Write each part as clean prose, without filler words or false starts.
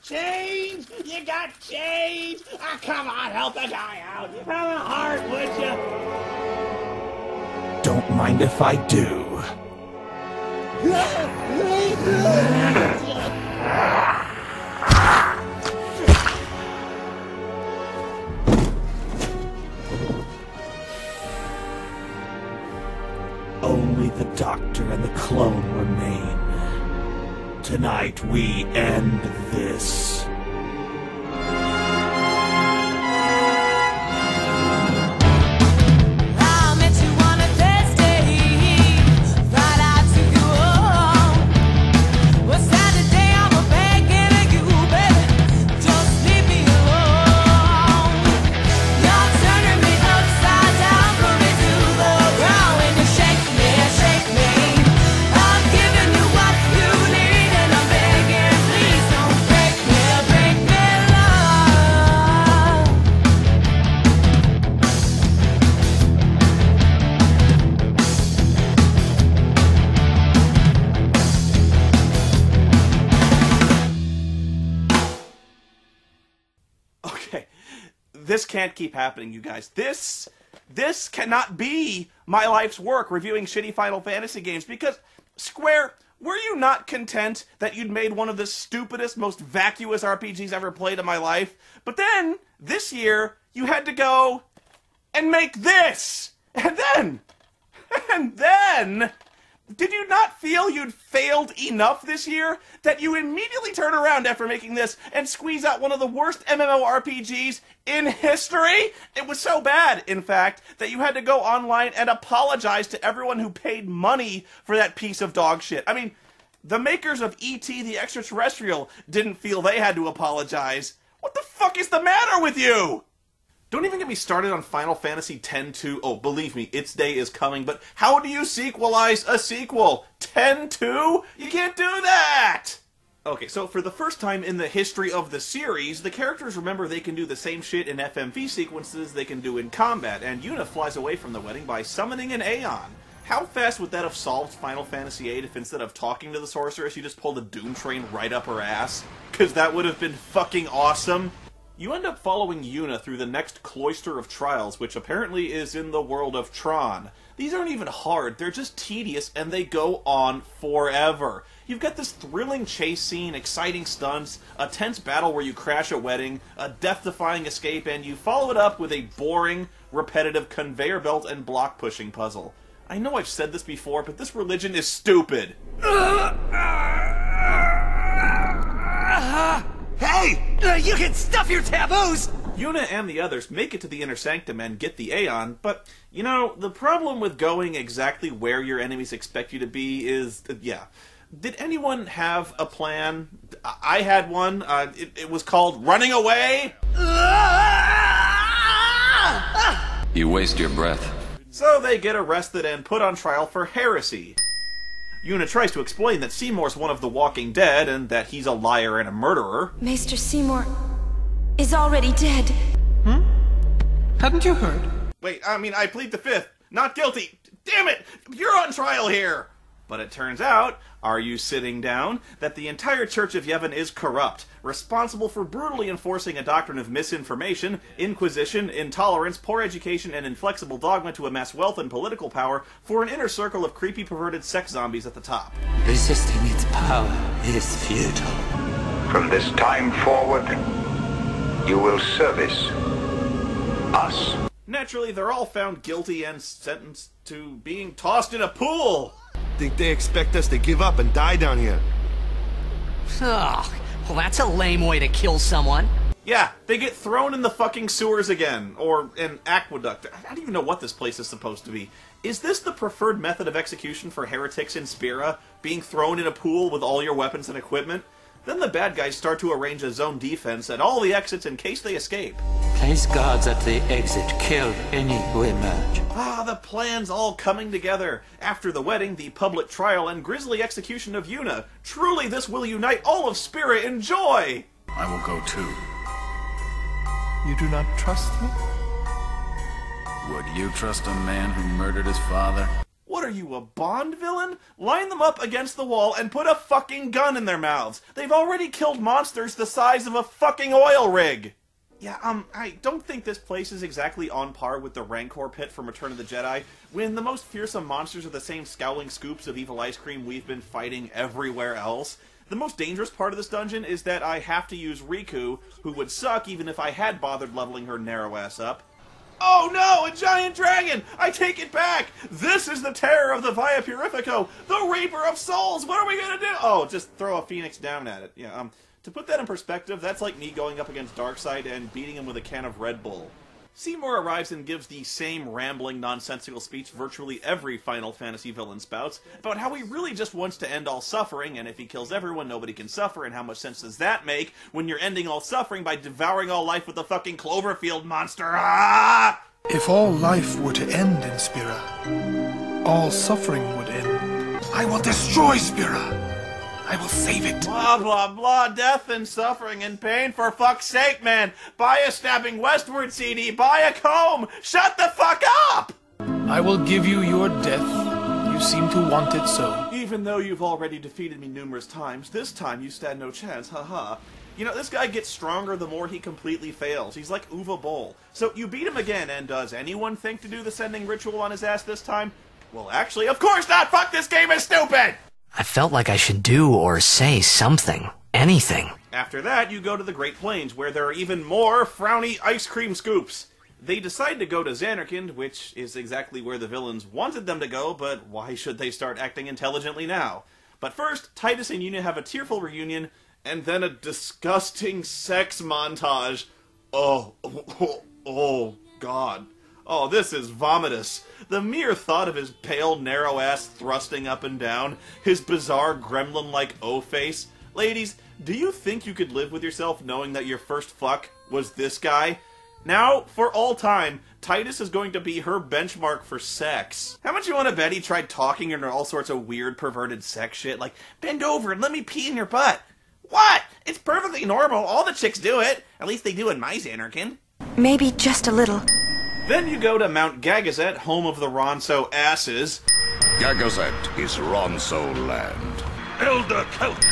Change? You got change? Ah, come on, help the guy out. Have a heart, would you? Don't mind if I do. Only the Doctor and the clone remain. Tonight we end this. This can't keep happening, you guys. This cannot be my life's work, reviewing shitty Final Fantasy games, because, Square, were you not content that you'd made one of the stupidest, most vacuous RPGs ever played in my life? But then, this year, you had to go and make this! And then, did you not feel you'd failed enough this year that you immediately turn around after making this and squeeze out one of the worst MMORPGs in history? It was so bad, in fact, that you had to go online and apologize to everyone who paid money for that piece of dog shit. I mean, the makers of E.T. the Extraterrestrial didn't feel they had to apologize. What the fuck is the matter with you? Don't even get me started on Final Fantasy X-2. Oh, believe me, its day is coming, but how do you sequelize a sequel? X-2? You can't do that! Okay, so for the first time in the history of the series, the characters remember they can do the same shit in FMV sequences they can do in combat, and Yuna flies away from the wedding by summoning an Aeon. How fast would that have solved Final Fantasy VIII if instead of talking to the sorceress, you just pulled a Doom Train right up her ass? Because that would have been fucking awesome. You end up following Yuna through the next cloister of trials, which apparently is in the world of Tron. These aren't even hard, they're just tedious, and they go on forever. You've got this thrilling chase scene, exciting stunts, a tense battle where you crash a wedding, a death-defying escape, and you follow it up with a boring, repetitive conveyor belt and block-pushing puzzle. I know I've said this before, but this religion is stupid. Hey! You can stuff your taboos! Yuna and the others make it to the Inner Sanctum and get the Aeon, but, you know, the problem with going exactly where your enemies expect you to be is, yeah. Did anyone have a plan? I had one. It was called Running Away. You waste your breath. So they get arrested and put on trial for heresy. Yuna tries to explain that Seymour's one of the Walking Dead and that he's a liar and a murderer. Maester Seymour is already dead. Hmm? Hadn't you heard? Wait, I plead the fifth. Not guilty. Damn it! You're on trial here! But it turns out, are you sitting down, that the entire Church of Yevon is corrupt, responsible for brutally enforcing a doctrine of misinformation, inquisition, intolerance, poor education, and inflexible dogma to amass wealth and political power for an inner circle of creepy, perverted sex zombies at the top. Resisting its power is futile. From this time forward, you will service us. Naturally, they're all found guilty and sentenced to being tossed in a pool. Think they expect us to give up and die down here? Ugh, well that's a lame way to kill someone. Yeah, they get thrown in the fucking sewers again, or an aqueduct. I don't even know what this place is supposed to be. Is this the preferred method of execution for heretics in Spira? Being thrown in a pool with all your weapons and equipment? Then the bad guys start to arrange a zone defense at all the exits in case they escape. Place guards at the exit. Kill any who emerge. Ah, the plan's all coming together. After the wedding, the public trial, and grisly execution of Yuna. Truly, this will unite all of Spira in joy! I will go too. You do not trust me? Would you trust a man who murdered his father? What are you, a Bond villain? Line them up against the wall and put a fucking gun in their mouths. They've already killed monsters the size of a fucking oil rig. Yeah, I don't think this place is exactly on par with the Rancor pit from Return of the Jedi, when the most fearsome monsters are the same scowling scoops of evil ice cream we've been fighting everywhere else. The most dangerous part of this dungeon is that I have to use Riku, who would suck even if I had bothered leveling her narrow ass up. Oh no, a giant dragon! I take it back! This is the terror of the Via Purifico, the Reaper of Souls! What are we gonna do? Oh, just throw a phoenix down at it. Yeah, to put that in perspective, that's like me going up against Darkseid and beating him with a can of Red Bull. Seymour arrives and gives the same rambling, nonsensical speech virtually every Final Fantasy villain spouts about how he really just wants to end all suffering, and if he kills everyone, nobody can suffer, and how much sense does that make when you're ending all suffering by devouring all life with a fucking Cloverfield monster? Ah! If all life were to end in Spira, all suffering would end. I will destroy Spira! I will save it. Blah, blah, blah. Death and suffering and pain. For fuck's sake, man. Buy a Snapping Westward CD. Buy a comb. Shut the fuck up! I will give you your death. You seem to want it so. Even though you've already defeated me numerous times, this time you stand no chance. Haha. You know, this guy gets stronger the more he completely fails. He's like Uwe Boll. So you beat him again, and does anyone think to do the sending ritual on his ass this time? Well, actually, of course not! Fuck, this game is stupid! I felt like I should do or say something. Anything. After that, you go to the Great Plains, where there are even more frowny ice cream scoops. They decide to go to Zanarkand, which is exactly where the villains wanted them to go, but why should they start acting intelligently now? But first, Titus and Unia have a tearful reunion, and then a disgusting sex montage. Oh, God. Oh, this is vomitous. The mere thought of his pale, narrow ass thrusting up and down, his bizarre gremlin-like O-face. Ladies, do you think you could live with yourself knowing that your first fuck was this guy? Now, for all time, Titus is going to be her benchmark for sex. How much you want to bet he tried talking into all sorts of weird, perverted sex shit, like, bend over and let me pee in your butt? What? It's perfectly normal. All the chicks do it. At least they do in my Zanarkand. Maybe just a little. Then you go to Mount Gagazet, home of the Ronso asses. Gagazet is Ronso land. Elder Kelk,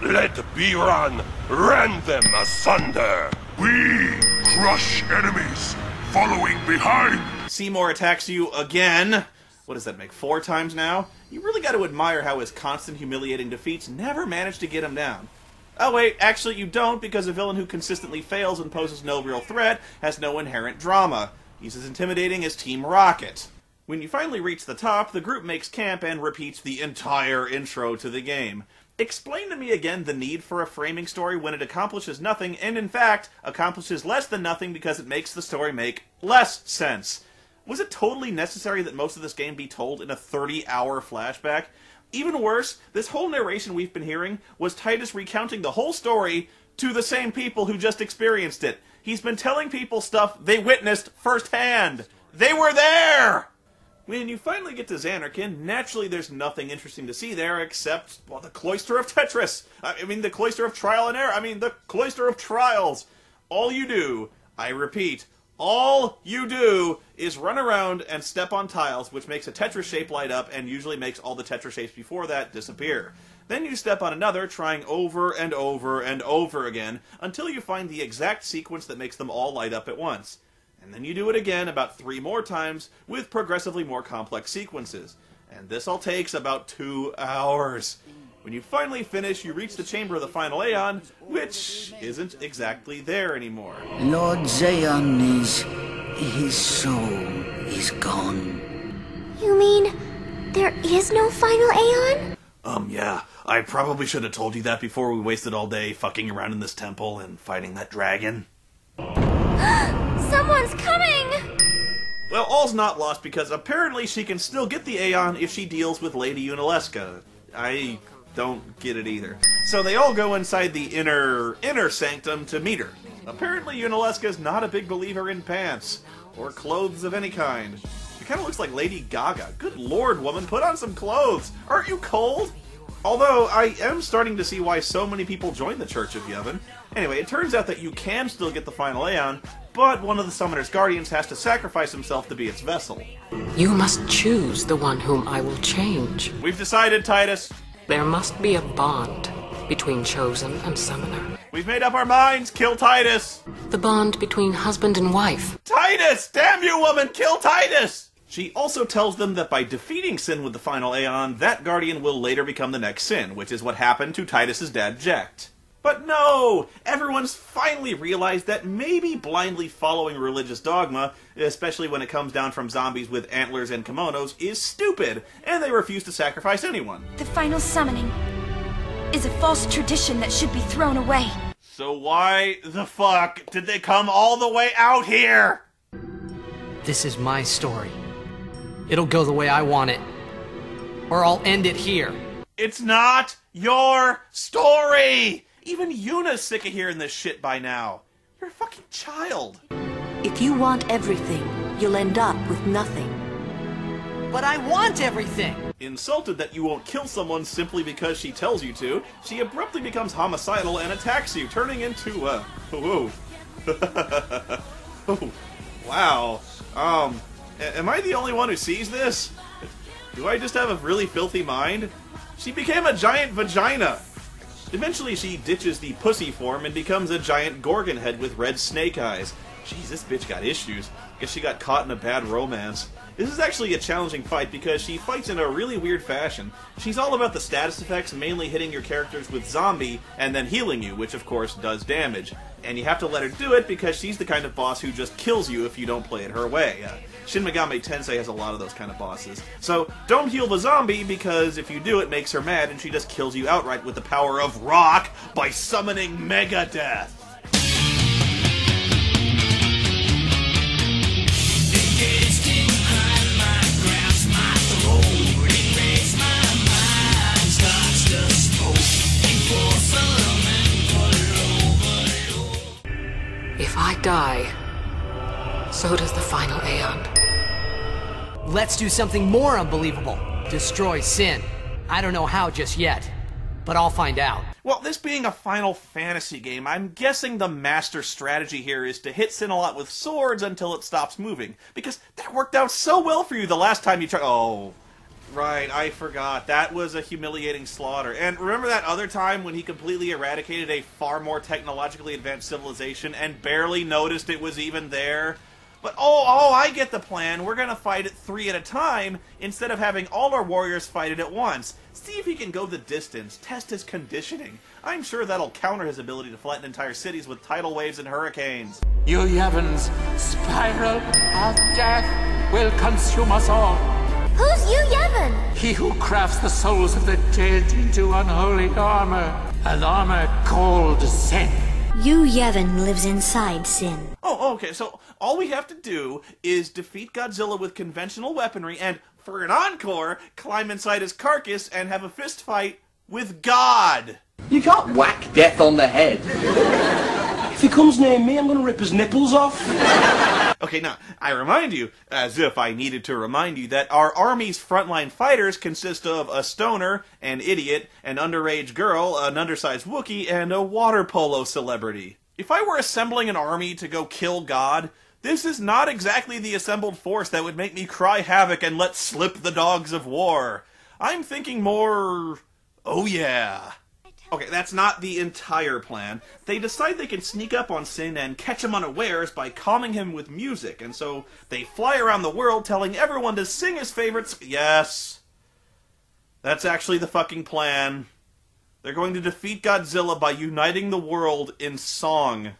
let Biran rend them asunder. We crush enemies, following behind. Seymour attacks you again. What does that make, 4 times now? You really got to admire how his constant humiliating defeats never manage to get him down. Oh wait, actually you don't, because a villain who consistently fails and poses no real threat has no inherent drama. He's as intimidating as Team Rocket. When you finally reach the top, the group makes camp and repeats the entire intro to the game. Explain to me again the need for a framing story when it accomplishes nothing, and in fact, accomplishes less than nothing because it makes the story make less sense. Was it totally necessary that most of this game be told in a 30-hour flashback? Even worse, this whole narration we've been hearing was Titus recounting the whole story to the same people who just experienced it. He's been telling people stuff they witnessed firsthand. They were there! When you finally get to Zanarkand, naturally there's nothing interesting to see there except, well, the Cloister of Tetris. I mean, the Cloister of Trial and Error. I mean, the Cloister of Trials. All you do, I repeat, all you do is run around and step on tiles, which makes a Tetris shape light up and usually makes all the Tetris shapes before that disappear. Then you step on another, trying over and over and over again, until you find the exact sequence that makes them all light up at once. And then you do it again about 3 more times, with progressively more complex sequences. And this all takes about 2 hours. When you finally finish, you reach the Chamber of the Final Aeon, which isn't exactly there anymore. Lord Zayon his soul is gone. You mean there is no Final Aeon? Yeah. I probably should have told you that before we wasted all day fucking around in this temple and fighting that dragon. Someone's coming! Well, all's not lost because apparently she can still get the Aeon if she deals with Lady Unalesca. I don't get it either. So they all go inside the inner sanctum to meet her. Apparently Unalesca's not a big believer in pants, or clothes of any kind. She kind of looks like Lady Gaga. Good lord, woman, put on some clothes! Aren't you cold? Although, I am starting to see why so many people join the Church of Yevon. Anyway, it turns out that you can still get the Final Aeon, but one of the summoner's guardians has to sacrifice himself to be its vessel. You must choose the one whom I will change. We've decided, Titus. There must be a bond between chosen and summoner. We've made up our minds. Kill Titus. The bond between husband and wife. Titus! Damn you, woman! Kill Titus! She also tells them that by defeating Sin with the final Aeon, that Guardian will later become the next Sin, which is what happened to Titus's dad, Jecht. But no! Everyone's finally realized that maybe blindly following religious dogma, especially when it comes down from zombies with antlers and kimonos, is stupid, and they refuse to sacrifice anyone. The final summoning is a false tradition that should be thrown away. So why the fuck did they come all the way out here? This is my story. It'll go the way I want it. Or I'll end it here. It's not your story! Even Yuna's sick of hearing this shit by now. You're a fucking child. If you want everything, you'll end up with nothing. But I want everything! Insulted that you won't kill someone simply because she tells you to, she abruptly becomes homicidal and attacks you, turning into, whoa. Oh, wow. Am I the only one who sees this? Do I just have a really filthy mind? She became a giant vagina. Eventually she ditches the pussy form and becomes a giant gorgon head with red snake eyes. Jeez, this bitch got issues. Guess she got caught in a bad romance. This is actually a challenging fight because she fights in a really weird fashion. She's all about the status effects, mainly hitting your characters with zombie and then healing you, which of course does damage. And you have to let her do it because she's the kind of boss who just kills you if you don't play it her way. Shin Megami Tensei has a lot of those kind of bosses. So don't heal the zombie because if you do it makes her mad and she just kills you outright with the power of rock by summoning Megadeth. If I die, so does the final Aeon. Let's do something more unbelievable. Destroy Sin. I don't know how just yet, but I'll find out. Well, this being a Final Fantasy game, I'm guessing the master strategy here is to hit Sin a lot with swords until it stops moving. Because that worked out so well for you the last time you tried. Oh, right, I forgot. That was a humiliating slaughter. And remember that other time when he completely eradicated a far more technologically advanced civilization and barely noticed it was even there? But oh, I get the plan. We're gonna fight it 3 at a time instead of having all our warriors fight it at once. See if he can go the distance, test his conditioning. I'm sure that'll counter his ability to flatten entire cities with tidal waves and hurricanes. You Yevon's spiral of death will consume us all. Who's you, Yevon? He who crafts the souls of the dead into unholy armor. An armor called Sin. You, Yevon, lives inside Sin. Oh, okay, so all we have to do is defeat Godzilla with conventional weaponry and, for an encore, climb inside his carcass and have a fist fight with God. You can't whack death on the head. If he comes near me, I'm gonna rip his nipples off. Okay, now, I remind you, as if I needed to remind you, that our army's frontline fighters consist of a stoner, an idiot, an underage girl, an undersized Wookiee, and a water polo celebrity. If I were assembling an army to go kill God, this is not exactly the assembled force that would make me cry havoc and let slip the dogs of war. I'm thinking more... oh yeah. Okay, that's not the entire plan. They decide they can sneak up on Sin and catch him unawares by calming him with music, and so they fly around the world telling everyone to sing his favorites. Yes. That's actually the fucking plan. They're going to defeat Godzilla by uniting the world in song.